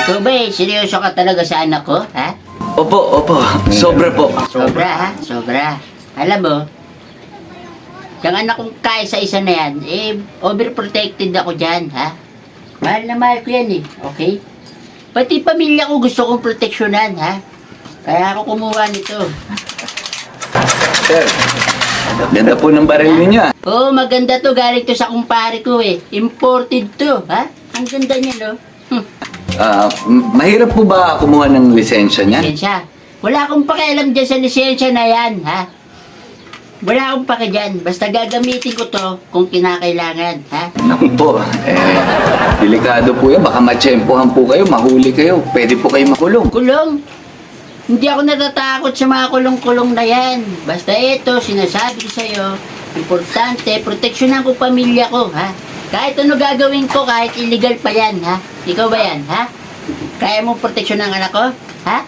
Ikaw ba seryoso ka talaga sa anak ko, ha? Opo. Sobra po. Sobra, ha? Sobra. Alam mo, yung anak kong kaya sa isa na yan, overprotected ako dyan, ha? Mahal na mahal ko yan, okay? Pati pamilya ko gusto kong proteksyonan, ha? Kaya ako kumuha nito. Sir, ganda po ng baril ninyo ah. Oo, maganda to. Galing to sa kumpare ko, Imported to, ha? Ang ganda niya, no? Mahirap po ba kumuha ng lisensya niya? Lisensya. Wala akong pakialam dyan sa lisensya na yan, ha? Wala akong paki dyan. Basta gagamitin ko to kung kinakailangan, ha? Naku po, delikado po yan. Baka matsyempohan po kayo, mahuli kayo. Pwede po kayo makulong. Kulong. Hindi ako natatakot sa mga kulong-kulong na yan. Basta ito, sinasabi ko sa'yo, importante, proteksyonan ko pamilya ko, ha? Kahit ano gagawin ko, kahit illegal pa yan, ha? Ikaw ba yan, ha? Kaya mo proteksyonan ang anak ko, ha?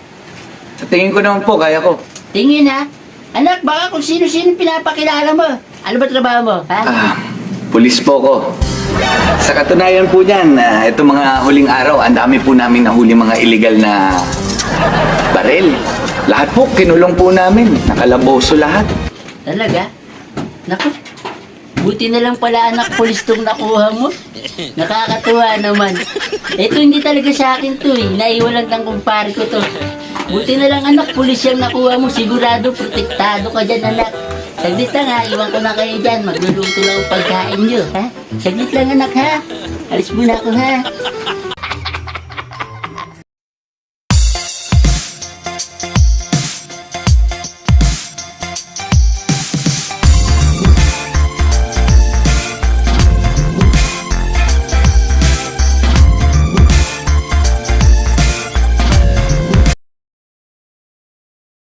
Sa tingin ko naman po, kaya ko. Tingin, ha? Anak, baka kung sino-sino pinapakilala mo. Ano ba trabaho mo, ha? Pulis po ko. Sa katunayan po niyan, itong mga huling araw, ang dami po namin nahuli mga illegal na baril. Lahat po, kinulong po namin. Nakalaboso lahat. Talaga? Naku, buti na lang pala anak pulis tong nakuha mo. Nakakatuwa naman. Ito hindi talaga sa akin to Naiwalan ng kumpare ko to. Buti na lang anak pulis yung nakuha mo. Sigurado protektado ka dyan anak. Saglit lang ha, iwan ko na kayo dyan. Magluluto lang ang pagkain nyo, ha? Saglit lang anak ha. Alis muna ako ha.